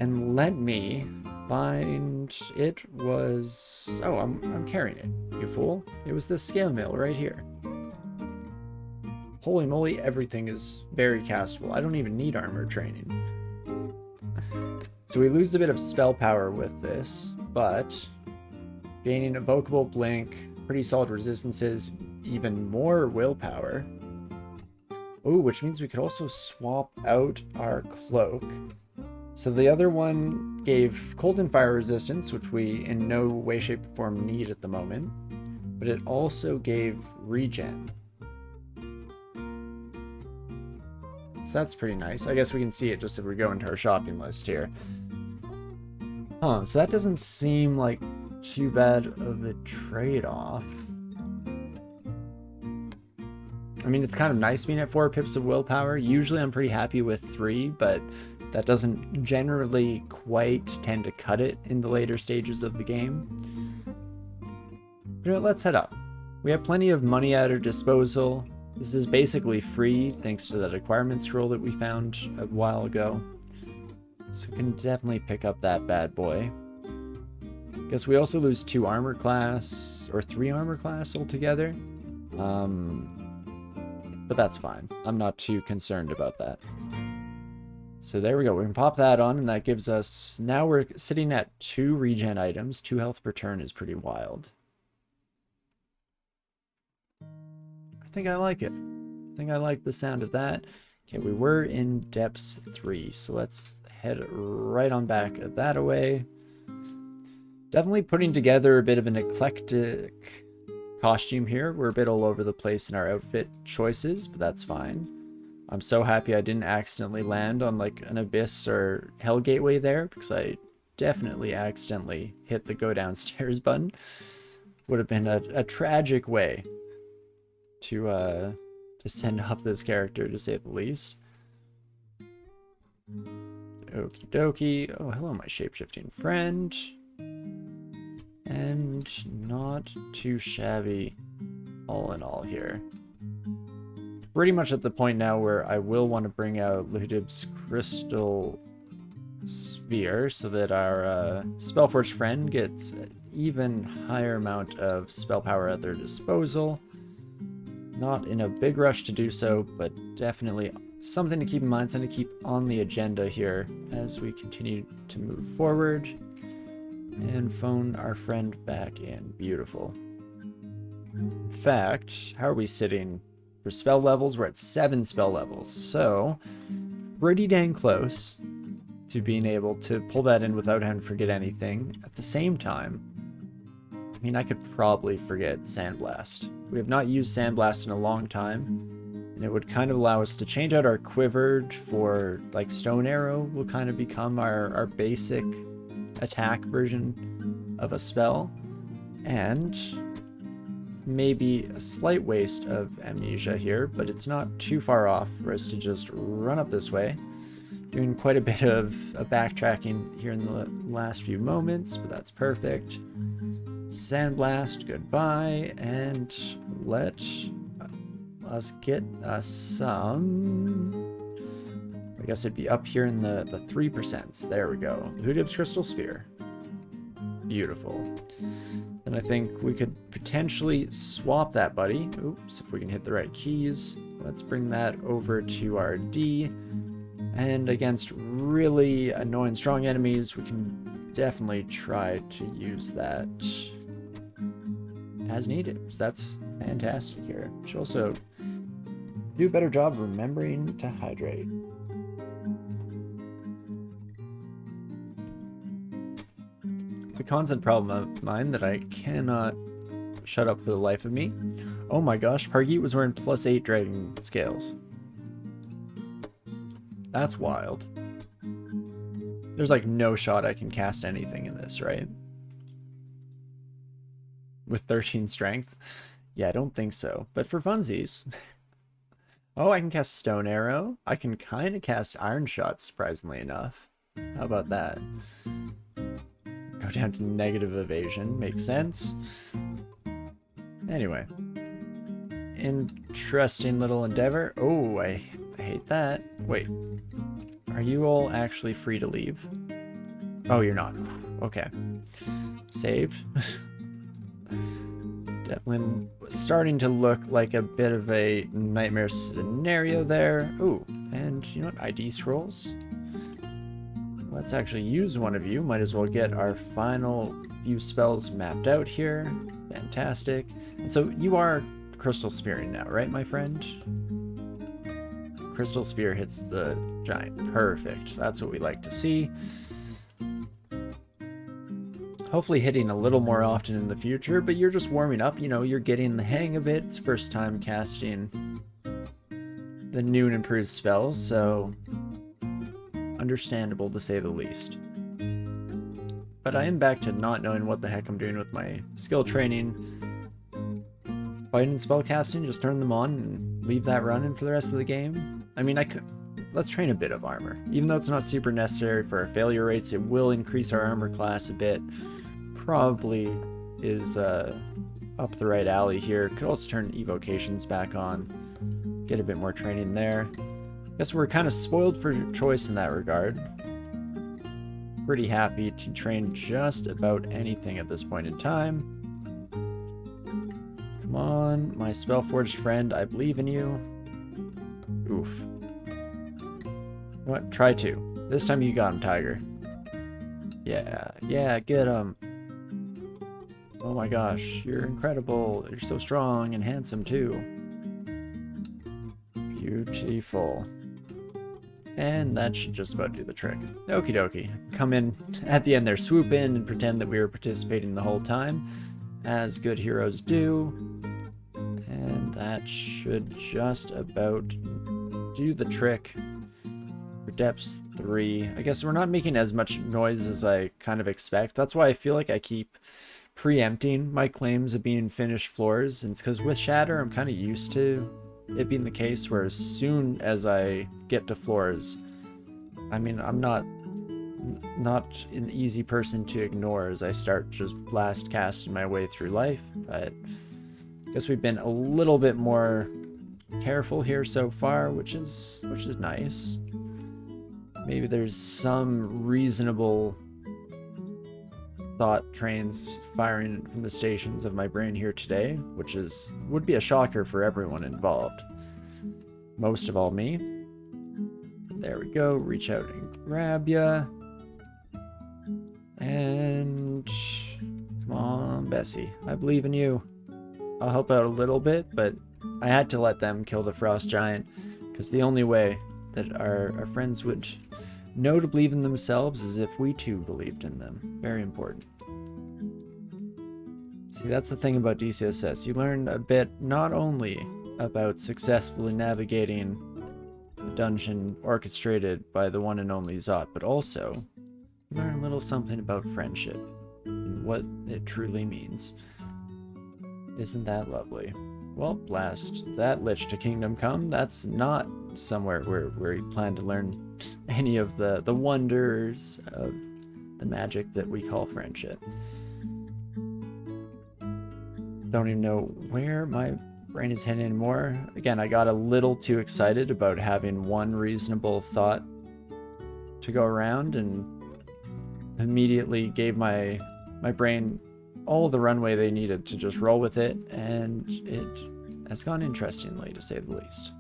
And let me find it was... Oh, I'm carrying it, you fool. It was this scale mail right here. Holy moly, everything is very castable. I don't even need armor training. So we lose a bit of spell power with this, but gaining evocable blink, pretty solid resistances, even more willpower. Oh, which means we could also swap out our cloak. So the other one gave cold and fire resistance, which we in no way, shape, or form need at the moment. But it also gave regen. So that's pretty nice. I guess we can see it just if we go into our shopping list here. Huh, so that doesn't seem like too bad of a trade-off. I mean, it's kind of nice being at 4 pips of willpower. Usually I'm pretty happy with 3, but that doesn't generally quite tend to cut it in the later stages of the game. But let's head up. We have plenty of money at our disposal. This is basically free thanks to that acquirement scroll that we found a while ago. So we can definitely pick up that bad boy. Guess we also lose 2 armor class, or 3 armor class altogether. But that's fine. I'm not too concerned about that. So there we go. We can pop that on, and that gives us... Now we're sitting at 2 regen items. 2 health per turn is pretty wild. I think I like it. I think I like the sound of that. Okay, we were in depths 3, so let's head right on back that away. Definitely putting together a bit of an eclectic costume here. We're a bit all over the place in our outfit choices, but that's fine. I'm so happy I didn't accidentally land on like an abyss or hell gateway there, because I definitely accidentally hit the go downstairs button. Would have been a tragic way to send up this character, to say the least. Okie dokie. Oh, hello, my shape-shifting friend. And not too shabby all in all here. Pretty much at the point now where I will want to bring out Vehumet's crystal sphere so that our Spellforged friend gets an even higher amount of spell power at their disposal. Not in a big rush to do so, but definitely something to keep in mind, something to keep on the agenda here as we continue to move forward. And phone our friend back in. Beautiful. In fact, how are we sitting for spell levels? We're at 7 spell levels, so pretty dang close to being able to pull that in without having to forget anything. At the same time, I mean, I could probably forget Sandblast. We have not used Sandblast in a long time, and it would kind of allow us to change out our quivered for, like, Stone Arrow will kind of become our basic attack version of a spell, and maybe a slight waste of amnesia here, but it's not too far off for us to just run up this way. Doing quite a bit of backtracking here in the last few moments, but that's perfect. Sandblast, goodbye, and let us get some... I guess it'd be up here in the 3%. There we go. Vehumet's crystal sphere. Beautiful. Then I think we could potentially swap that buddy. Oops, if we can hit the right keys. Let's bring that over to our D. And against really annoying strong enemies, we can definitely try to use that as needed. So that's fantastic here. Should also do a better job remembering to hydrate. It's a constant problem of mine that I cannot shut up for the life of me. Oh my gosh, Pargeet was wearing +8 dragon scales. That's wild. There's like no shot I can cast anything in this, right? With 13 strength? Yeah, I don't think so. But for funsies. Oh, I can cast Stone Arrow. I can kind of cast Iron Shot, surprisingly enough. How about that? Go down to negative evasion. Makes sense. Anyway. Interesting little endeavor. Oh, I hate that. Wait. Are you all actually free to leave? Oh, you're not. Okay. Saved. Definitely starting to look like a bit of a nightmare scenario there. Ooh, and you know what? ID scrolls. Let's actually use one of you. Might as well get our final few spells mapped out here. Fantastic. And so you are Crystal Spearing now, right, my friend? Crystal Spear hits the giant. Perfect. That's what we like to see. Hopefully hitting a little more often in the future, but you're just warming up, you know, you're getting the hang of it. It's first time casting the new and improved spells, so understandable to say the least. But I am back to not knowing what the heck I'm doing with my skill training. Fighting spell casting, just turn them on and leave that running for the rest of the game. I mean, I could... Let's train a bit of armor. Even though it's not super necessary for our failure rates, it will increase our armor class a bit. Probably is up the right alley here. Could also turn evocations back on. Get a bit more training there. Guess we're kind of spoiled for choice in that regard. Pretty happy to train just about anything at this point in time. Come on, my Spellforged friend, I believe in you. Oof. You know what? Try two. This time you got him, Tiger. Yeah, get him. Oh my gosh, you're incredible. You're so strong and handsome too. Beautiful. And that should just about do the trick. Okie dokie. Come in at the end there, swoop in and pretend that we were participating the whole time, as good heroes do. And that should just about do the trick. For depths 3. I guess we're not making as much noise as I kind of expect. That's why I feel like I keep preempting my claims of being finished floors. And it's because with Shatter, I'm kind of used to it being the case where as soon as I get to floors, I mean, I'm not an easy person to ignore as I start just blast casting my way through life. But I guess we've been a little bit more careful here so far, which is nice. Maybe there's some reasonable thought trains firing from the stations of my brain here today, which would be a shocker for everyone involved. Most of all me. There we go. Reach out and grab ya. And come on, Bessie. I believe in you. I'll help out a little bit, but I had to let them kill the Frost Giant because the only way that our friends would know to believe in themselves is if we too believed in them. Very important. See, that's the thing about DCSS. You learn a bit not only about successfully navigating a dungeon orchestrated by the one and only Zot, but also you learn a little something about friendship and what it truly means. Isn't that lovely? Well, blast that Lich to Kingdom Come. That's not somewhere where you plan to learn any of the wonders of the magic that we call friendship. Don't even know where my brain is heading anymore. Again, I got a little too excited about having one reasonable thought to go around and immediately gave my brain all the runway they needed to just roll with it, and it has gone interestingly, to say the least.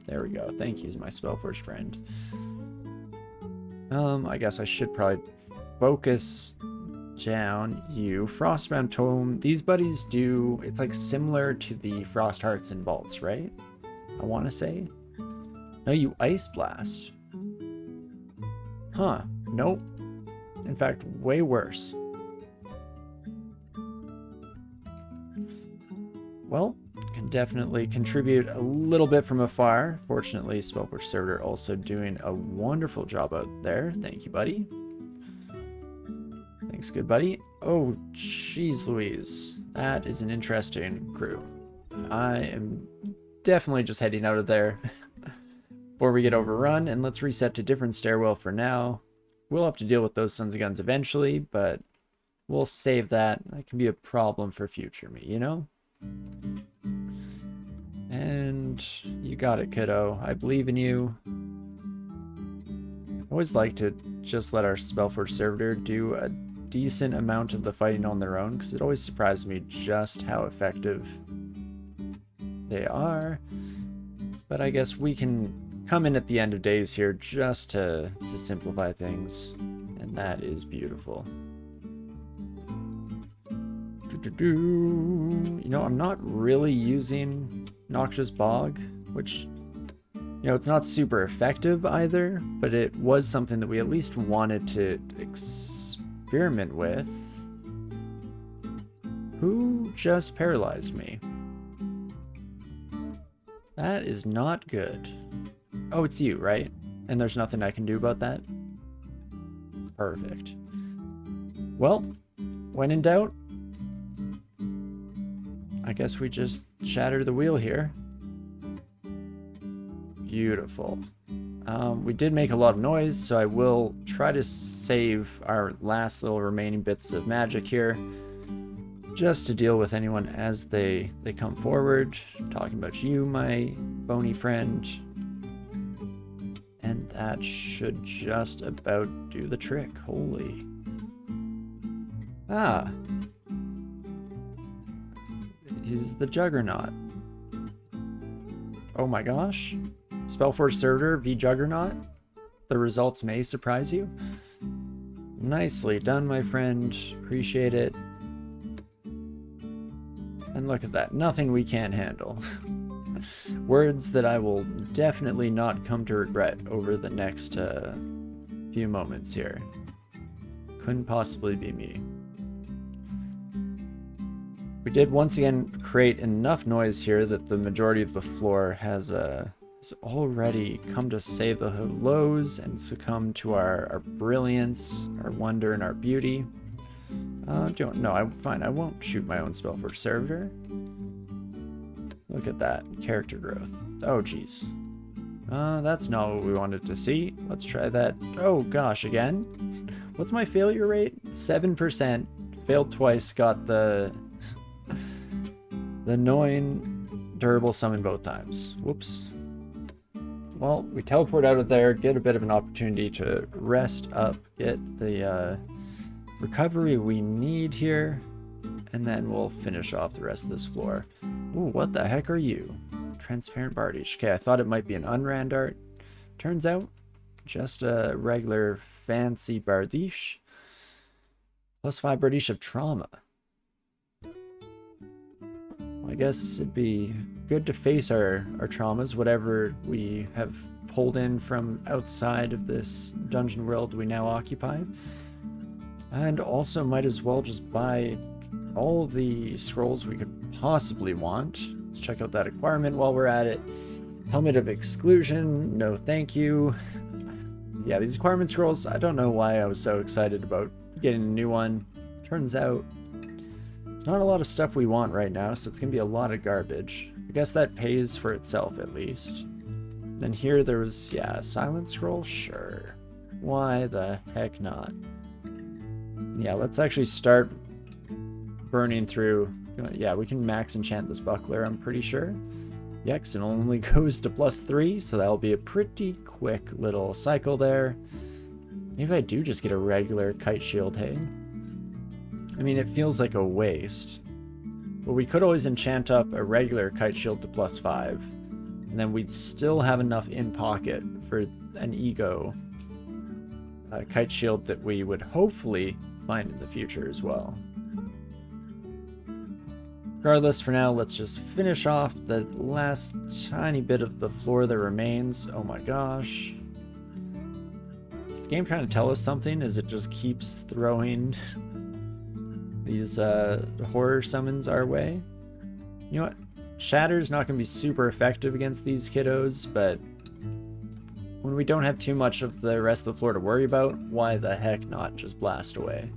There we go. Thank you, my Spellforged friend. I guess I should probably focus down you. Frostbound Tome. These buddies do... It's like similar to the Frost Hearts and Vaults, right? I want to say. No, you Ice Blast. Huh. Nope. In fact, way worse. Well, can definitely contribute a little bit from afar. Fortunately, Spellforged Servitor also doing a wonderful job out there. Thank you, buddy. Thanks, good buddy. Oh, jeez Louise. That is an interesting crew. I am definitely just heading out of there before we get overrun, and let's reset to different stairwell for now. We'll have to deal with those sons of guns eventually, but we'll save that. That can be a problem for future me, you know? And you got it, kiddo. I believe in you. always like to just let our Spellforge Servitor do a decent amount of the fighting on their own, because it always surprises me just how effective they are. But I guess we can come in at the end of days here just to simplify things, and that is beautiful. You know, I'm not really using Noxious Bog, which, you know, it's not super effective either, but it was something that we at least wanted to experiment with. Who just paralyzed me? That is not good. Oh, it's you, right? And there's nothing I can do about that? Perfect. Well, when in doubt, I guess we just shatter the wheel here. Beautiful. We did make a lot of noise, so I will try to save our last little remaining bits of magic here, just to deal with anyone as they come forward. I'm talking about you, my bony friend. And that should just about do the trick. Holy. Ah. He's the Juggernaut. Oh my gosh. Spellforge Servitor v Juggernaut. The results may surprise you. Nicely done, my friend. Appreciate it. And look at that. Nothing we can't handle. Words that I will definitely not come to regret over the next few moments here. Couldn't possibly be me. We did once again create enough noise here that the majority of the floor has already come to say the hellos and succumb to our brilliance, our wonder, and our beauty. No, I'm fine. I won't shoot my own Spellforge Servitor. Look at that. Character growth. Oh, geez. That's not what we wanted to see. Let's try that. Oh, gosh, again? What's my failure rate? 7%. Failed twice. Got the annoying durable summon both times. Whoops. Well, we teleport out of there, get a bit of an opportunity to rest up, get the recovery we need here, and then we'll finish off the rest of this floor. Ooh, what the heck are you? Transparent Bardiche. Okay, I thought it might be an Unrand art. Turns out, just a regular fancy Bardiche. +5 Bardiche of trauma. I guess it'd be good to face our traumas, whatever we have pulled in from outside of this dungeon world we now occupy. And also might as well just buy all the scrolls we could possibly want. Let's check out that acquirement while we're at it. Helmet of Exclusion, no thank you. Yeah, these acquirement scrolls, I don't know why I was so excited about getting a new one. Turns out there's not a lot of stuff we want right now, so it's going to be a lot of garbage. I guess that pays for itself at least. Then here there was, yeah, a silent scroll? Sure. Why the heck not? Yeah, let's actually start burning through. Yeah, we can max enchant this buckler, I'm pretty sure. Yeah, 'cause it only goes to +3, so that'll be a pretty quick little cycle there. Maybe I do just get a regular kite shield, hey? I mean, it feels like a waste. But we could always enchant up a regular kite shield to +5, and then we'd still have enough in pocket for an ego kite shield that we would hopefully find in the future as well. Regardless, for now, let's just finish off the last tiny bit of the floor that remains. Oh my gosh. Is the game trying to tell us something as it just keeps throwing these horror summons our way? You know what? Shatter's not going to be super effective against these kiddos, but when we don't have too much of the rest of the floor to worry about, why the heck not just blast away?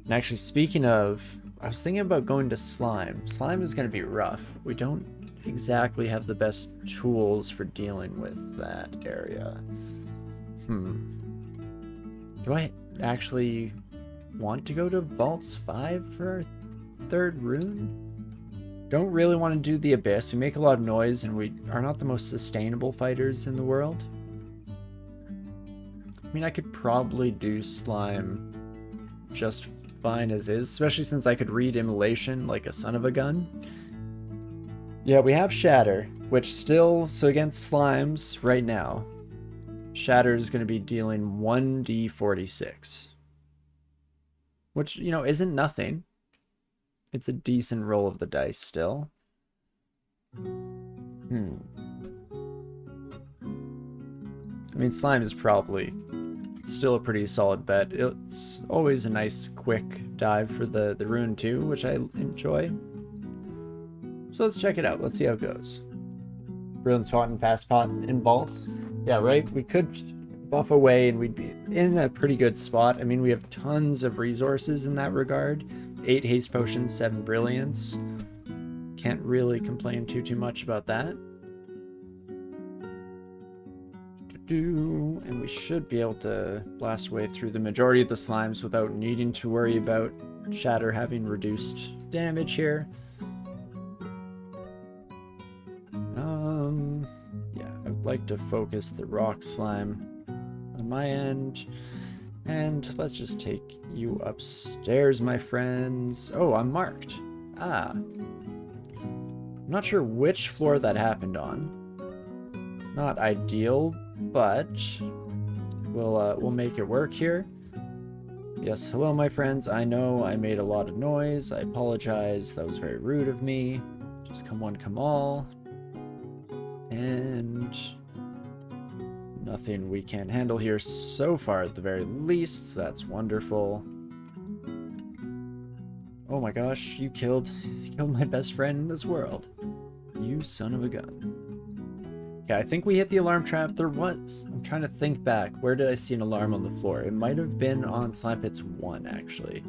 And actually, speaking of, I was thinking about going to Slime. Slime is going to be rough. We don't exactly have the best tools for dealing with that area. Do I actually want to go to Vaults 5 for our third rune? Don't really want to do the Abyss. We make a lot of noise and we are not the most sustainable fighters in the world. mean, I could probably do slime just fine as is, especially since I could read immolation like a son of a gun. Yeah, we have Shatter, which still, so against slimes right now, Shatter is going to be dealing 1d46. Which, you know, isn't nothing. It's a decent roll of the dice still. I mean, slime is probably still a pretty solid bet. It's always a nice quick dive for the rune too, which I enjoy. So let's check it out. Let's see how it goes. Brilliant spot and fast pot in vaults. Yeah, right? We could buff away and we'd be in a pretty good spot. I mean, we have tons of resources in that regard. 8 haste potions, 7 brilliance. Can't really complain too much about that. And we should be able to blast away through the majority of the slimes without needing to worry about Shatter having reduced damage here. Yeah, I would like to focus the rock slime on my end. And let's just take you upstairs, my friends. Oh, I'm marked. Ah. I'm not sure which floor that happened on. Not ideal, but we'll make it work here. Yes, hello, my friends. I know I made a lot of noise. I apologize. That was very rude of me. Just come one, come all. And nothing we can't handle here so far at the very least. That's wonderful. Oh my gosh, you killed my best friend in this world. You son of a gun. Okay, I think we hit the alarm trap. There was. I'm trying to think back. Where did I see an alarm on the floor? It might have been on Slime Pits 1, actually.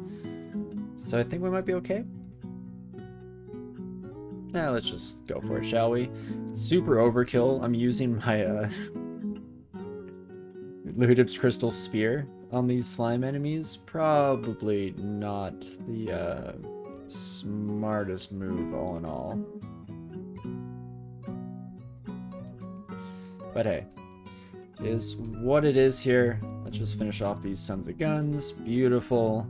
So I think we might be okay. Now let's just go for it, shall we? Super overkill. I'm using my Vehut's Crystal Spear on these slime enemies. Probably not the smartest move all in all. But hey, it is what it is here. Let's just finish off these sons of guns. Beautiful.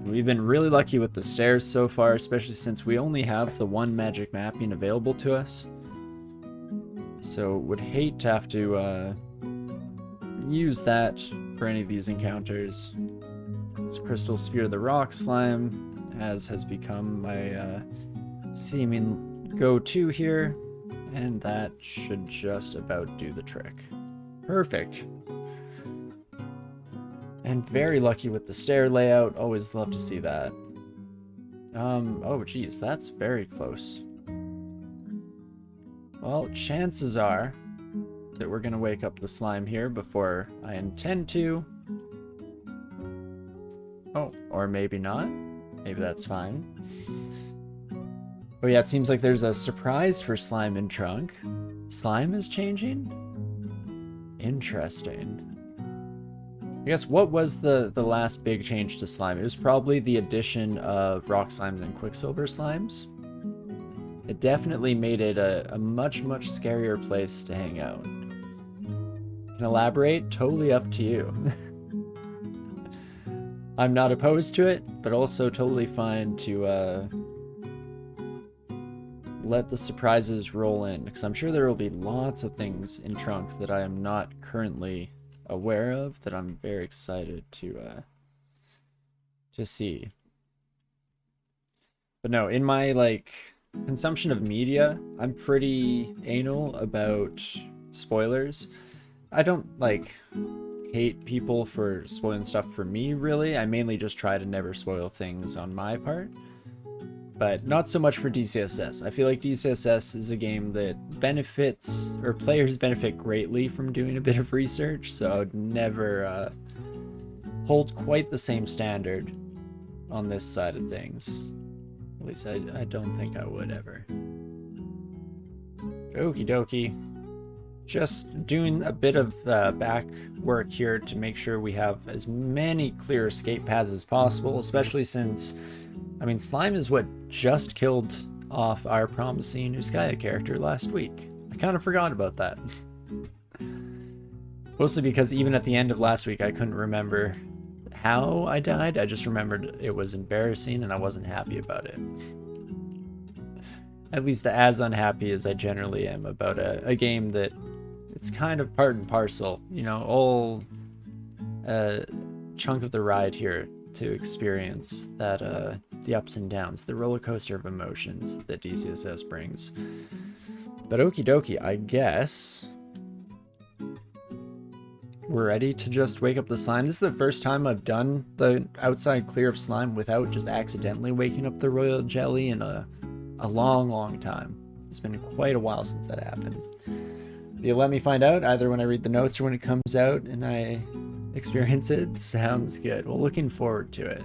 We've been really lucky with the stairs so far, especially since we only have the one magic mapping available to us. So would hate to have to use that for any of these encounters. This Crystal Sphere the Rock Slime, as has become my seeming go-to here, and that should just about do the trick. Perfect. And very lucky with the stair layout. Always love to see that. Oh geez, that's very close. Well, chances are that we're gonna wake up the slime here before I intend to. Oh, or maybe not. Maybe that's fine. Oh yeah, it seems like there's a surprise for Slime in Trunk. Slime is changing? Interesting. I guess what was the last big change to slime? It was probably the addition of rock slimes and quicksilver slimes. It definitely made it a much scarier place to hang out. Can elaborate? Totally up to you. I'm not opposed to it, but also totally fine to let the surprises roll in, because I'm sure there will be lots of things in Trunk that I am not currently aware of that I'm very excited to see. But no, in my like consumption of media, I'm pretty anal about spoilers. I don't like hate people for spoiling stuff for me, really. I mainly just try to never spoil things on my part. But not so much for DCSS. I feel like DCSS is a game that benefits, or players benefit greatly from doing a bit of research, so I would never hold quite the same standard on this side of things. At least I don't think I would ever. Okie dokie. Just doing a bit of back work here to make sure we have as many clear escape paths as possible, especially since, I mean, Slime is what just killed off our promising Uskaya character last week. I kind of forgot about that. Mostly because even at the end of last week, I couldn't remember how I died. I just remembered it was embarrassing and I wasn't happy about it. At least as unhappy as I generally am about a game that it's kind of part and parcel, you know, all chunk of the ride here to experience that the ups and downs, the roller coaster of emotions that DCSS brings. But okie dokie, I guess we're ready to just wake up the slime. This is the first time I've done the outside clear of slime without just accidentally waking up the royal jelly in a long time. It's been quite a while since that happened. You'll let me find out either when I read the notes or when it comes out and I experience it. Sounds good. Well, looking forward to it.